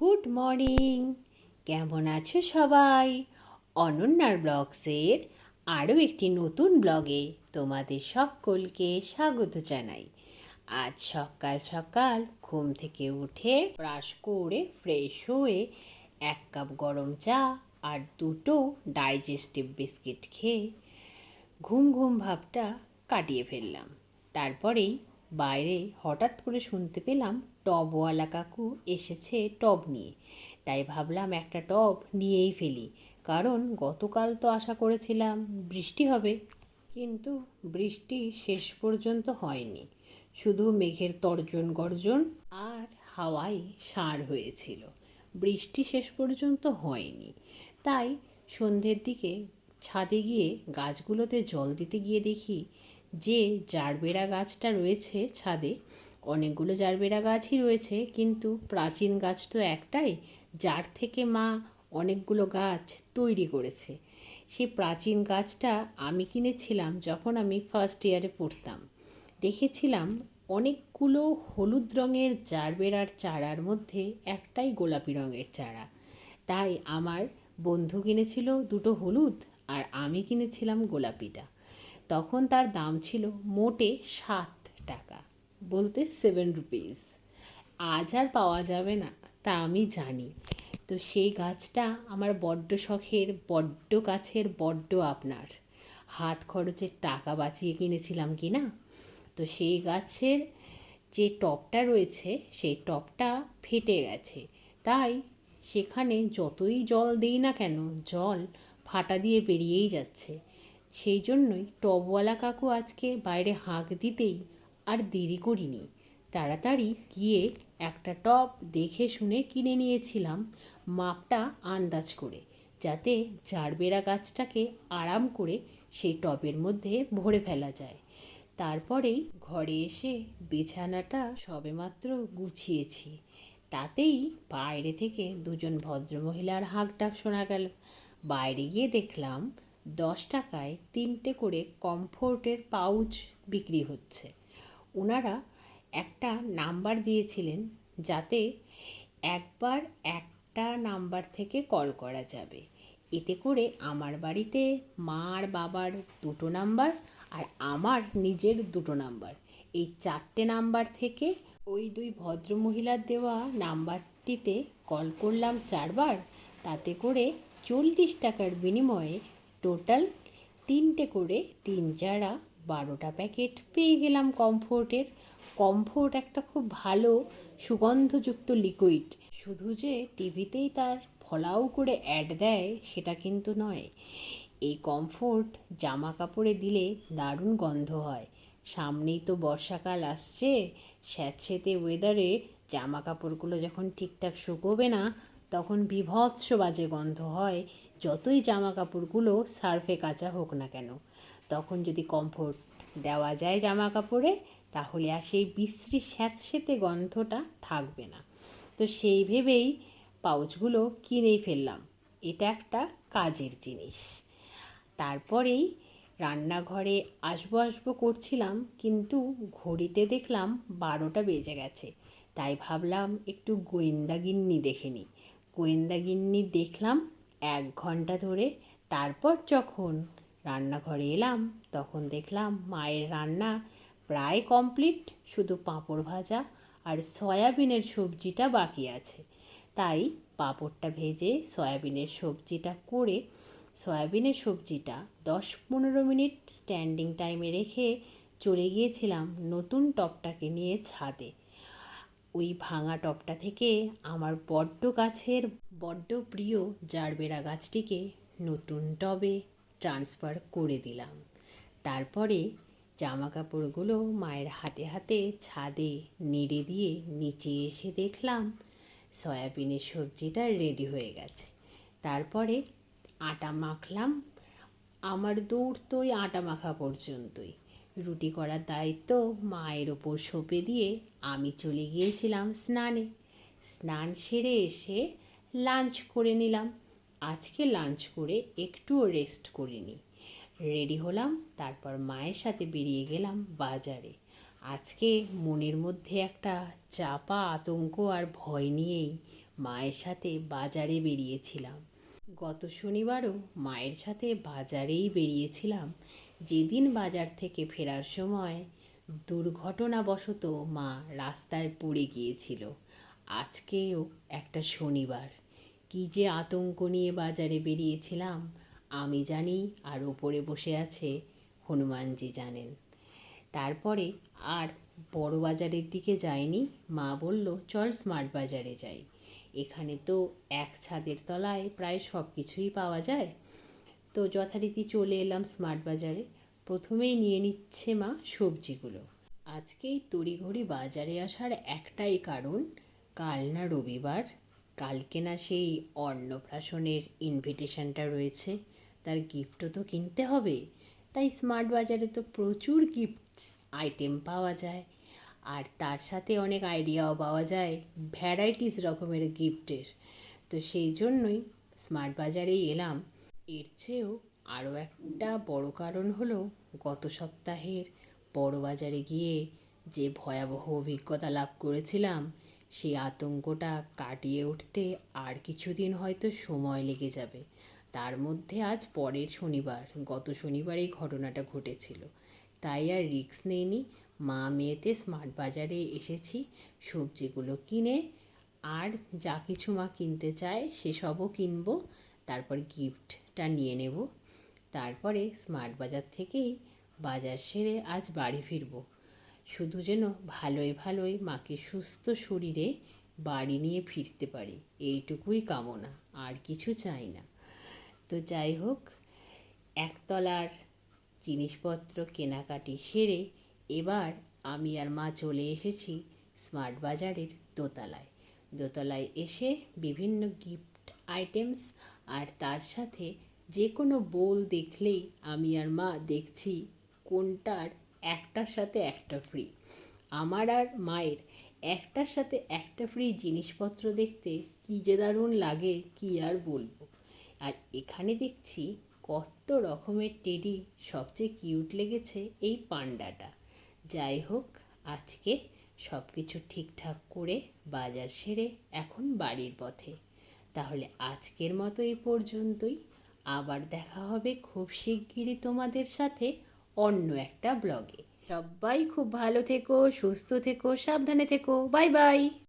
Good morning. কেমন আছো সবাই? অনন্যার ব্লগসের আরও একটি নতুন ব্লগে তোমাদের সকলকে স্বাগত জানাই। আজ সকাল সকাল ঘুম থেকে উঠে ব্রাশ করে ফ্রেশ হয়ে এক কাপ গরম চা আর দুটো ডাইজেস্টিভ বিস্কিট খেয়ে ঘুম ঘুম ভাবটা কাটিয়ে ফেললাম। তারপরেই বাইরে হঠাৎ করে শুনতে পেলাম টবওয়ালা কাকু এসেছে টব নিয়ে। তাই ভাবলাম একটা টব নিয়েই ফেলি, কারণ গতকাল তো আশা করেছিলাম বৃষ্টি হবে, কিন্তু বৃষ্টি শেষ পর্যন্ত হয়নি। শুধু মেঘের তর্জন গর্জন আর হাওয়ায় ষাঁড় হয়েছিল, বৃষ্টি শেষ পর্যন্ত হয়নি। তাই সন্ধ্যের দিকে ছাদে গিয়ে গাছগুলোতে জল দিতে গিয়ে দেখি যে জারবেরা গাছটা রয়েছে ছাদে, অনেকগুলো জারবেরা গাছই রয়েছে, কিন্তু প্রাচীন গাছ তো একটাই, যার থেকে মা অনেকগুলো গাছ তৈরি করেছে। সেই প্রাচীন গাছটা আমি কিনেছিলাম যখন আমি ফার্স্ট ইয়ারে পড়তাম। দেখেছিলাম অনেকগুলো হলুদ রঙের জারবেরার চারার মধ্যে একটাই গোলাপি রঙের চারা। তাই আমার বন্ধু কিনেছিল দুটো হলুদ আর আমি কিনেছিলাম গোলাপিটা। তখন তার দাম ছিল মোটে 7 টাকা, বলতে 7 রুপিস। আজ আর পাওয়া যাবে না তা আমি জানি। তো সেই গাছটা আমার বড্ড শখের, বড্ড গাছের, বড্ড আপনার। হাত খরচের টাকা বাঁচিয়ে কিনেছিলাম কি না। তো সেই গাছের যে টবটা রয়েছে সেই টবটা ফেটে গেছে। তাই সেখানে যতই জল দিই না কেন, জল ফাটা দিয়ে বেরিয়েই যাচ্ছে। সেই জন্যই টবওয়ালা কাকু আজকে বাইরে হাঁক দিতেই আর দেরি করিনি, তাড়াতাড়ি গিয়ে একটা টব দেখে শুনে কিনে নিয়েছিলাম, মাপটা আন্দাজ করে, যাতে জারবেরা গাছটাকে আরাম করে সেই টবের মধ্যে ভরে ফেলা যায়। তারপরেই ঘরে এসে বিছানাটা সবেমাত্র গুছিয়েছি, তাতেই বাইরে থেকে দুজন ভদ্রমহিলার হাঁকডাক শোনা গেল। বাইরে গিয়ে দেখলাম 10 টাকায় 3টে করে কমফোর্টের পাউচ বিক্রি হচ্ছে। ওনারা একটা নাম্বার দিয়েছিলেন যাতে একবার একটা নাম্বার থেকে কল করা যাবে। এতে করে আমার বাড়িতে মা আর বাবার দুটো নাম্বার আর আমার নিজের দুটো নাম্বার, এই 4টে নাম্বার থেকে ওই দুই ভদ্রমহিলার দেওয়া নাম্বারটিতে কল করলাম 4বার। তাতে করে 40 টাকার বিনিময়ে টোটাল 3টে করে 3 4 12টা প্যাকেট পেয়ে গেলাম কমফোর্টের। কমফোর্ট একটা খুব ভালো সুগন্ধযুক্ত লিকুইড। শুধু যে টিভিতেই তার ফলাও করে অ্যাড দেয় সেটা কিন্তু নয়। এই কমফোর্ট জামা কাপড়ে দিলে দারুণ গন্ধ হয়। সামনেই তো বর্ষাকাল আসছে, স্যাঁতসেঁতে ওয়েদারে জামা কাপড়গুলো যখন ঠিকঠাক শুকোবে না, তখন বীভৎস বাজে গন্ধ হয়, যতই জামা কাপড়গুলো সার্ফে কাচা হোক না কেন। তখন যদি কমফোর্ট দেওয়া যায় জামা কাপড়ে, তাহলে আর সেই বিশ্রী স্যাঁতসেঁতে গন্ধটা থাকবে না। তো সেই ভেবেই পাউচগুলো কিনেই ফেললাম, এটা একটা কাজের জিনিস। তারপরেই রান্নাঘরে আসবো আসবো করছিলাম, কিন্তু ঘড়িতে দেখলাম 12টা বেজে গেছে। তাই ভাবলাম একটু গোয়েন্দাগিন্নি দেখে নিই। গোয়েন্দাগিন্নি দেখলাম 1 ঘন্টা ধরে। তারপর যখন রান্নাঘরে এলাম তখন দেখলাম মায়ের রান্না প্রায় কমপ্লিট, শুধু পাঁপড় ভাজা আর সয়াবিনের সবজিটা বাকি আছে। তাই পাঁপড়টা ভেজে সয়াবিনের সবজিটা করে সয়াবিনের সবজিটা 10-15 মিনিট স্ট্যান্ডিং টাইমে রেখে চলে গিয়েছিলাম নতুন টবটাকে নিয়ে ছাদে। ওই ভাঙা টবটা থেকে আমার বড্ড গাছের, বড্ড প্রিয় জারবেরা গাছটিকে নতুন টবে ট্রান্সফার করে দিলাম। তারপরে জামা কাপড়গুলো মায়ের হাতে হাতে ছাদে নেড়ে দিয়ে নিচে এসে দেখলাম সয়াবিনের সবজিটা রেডি হয়ে গেছে। তারপরে আটা মাখলাম। আমার দৌড় তো ওই আটা মাখা পর্যন্তই। রুটি করার দায়িত্ব মায়ের ওপর সঁপে দিয়ে আমি চলে গিয়েছিলাম স্নানে। স্নান সেরে এসে লাঞ্চ করে নিলাম। আজকে লাঞ্চ করে একটুও রেস্ট করিনি। রেডি হলাম, তারপর মায়ের সাথে বেরিয়ে গেলাম বাজারে। আজকে মনের মধ্যে একটা চাপা আতঙ্ক আর ভয় নিয়েই মায়ের সাথে বাজারে বেরিয়েছিলাম। গত শনিবারও মায়ের সাথে বাজারেই বেরিয়েছিলাম। যেদিন বাজার থেকে ফেরার সময় দুর্ঘটনাবশত মা রাস্তায় পড়ে গিয়েছিল। আজকেও একটা শনিবার, কী যে আতঙ্ক নিয়ে বাজারে বেরিয়েছিলাম আমি জানি, আর ওপরে বসে আছে হনুমানজি জানেন। তারপরে আর বড় বাজারের দিকে যাইনি। মা বলল চল স্মার্ট বাজারে যাই, এখানে তো এক ছাদের তলায় প্রায় সব কিছুই পাওয়া যায়। তো যথারীতি চলে এলাম স্মার্ট বাজারে। প্রথমেই নিয়ে নিচ্ছে মা সবজিগুলো। আজকেই তড়িঘড়ি বাজারে আসার একটাই কারণ, কাল না রবিবার, কালকে না সেই অন্নপ্রাশনের ইনভিটেশনটা রয়েছে, তার গিফটও তো কিনতে হবে। তাই স্মার্ট বাজারে তো প্রচুর গিফটস আইটেম পাওয়া যায়, আর তার সাথে অনেক আইডিয়াও পাওয়া যায় ভ্যারাইটিস রকমের গিফটের। তো সেই জন্যই স্মার্ট বাজারেই এলাম। এর চেয়েও আরও একটা বড় কারণ হলো, গত সপ্তাহের বড় বাজারে গিয়ে যে ভয়াবহ অভিজ্ঞতা লাভ করেছিলাম, সেই আতঙ্কটা কাটিয়ে উঠতে আর কিছুদিন হয়তো সময় লেগে যাবে। তার মধ্যে আজ পরের শনিবার, গত শনিবার এই ঘটনাটা ঘটেছিল, তাই আর রিস্ক নেইনি। মা মেয়েতে স্মার্ট বাজারে এসেছি সবজিগুলো কিনে, আর যা কিছু মা কিনতে চায় সেসবও কিনবো, তারপর গিফটটা নিয়ে নেব। তারপরে স্মার্ট বাজার থেকেই বাজার সেরে আজ বাড়ি ফিরবো, শুধু যেন ভালোই ভালোই মাকে সুস্থ শরীরে বাড়ি নিয়ে ফিরতে পারি, এইটুকুই কামনা, আর কিছু চাই না। তো যাই হোক, একতলার জিনিসপত্র কেনাকাটি সেরে এবার আমি আর মা চলে এসেছি স্মার্ট বাজারের দোতলায়। দোতলায় এসে বিভিন্ন গিফট আইটেমস, আর তার সাথে যে কোনো বোল দেখলেই আমি আর মা দেখছি কোনটার একটার সাথে একটা ফ্রি। আমার আর মায়ের একটার সাথে একটা ফ্রি জিনিসপত্র দেখতে কী যে দারুণ লাগে, কি আর বলবো। আর এখানে দেখছি কত রকমের টেডি, সবচেয়ে কিউট লেগেছে এই পান্ডাটা। যাই হোক, আজকে সব কিছু ঠিকঠাক করে বাজার সেরে এখন বাড়ির পথে। তাহলে আজকের মতো এই পর্যন্তই। আবার দেখা হবে খুব শিগগিরই তোমাদের সাথে অন্য একটা ব্লগে। সবাই খুব ভালো থেকো, সুস্থ থেকো, সাবধানে থেকো। Bye bye.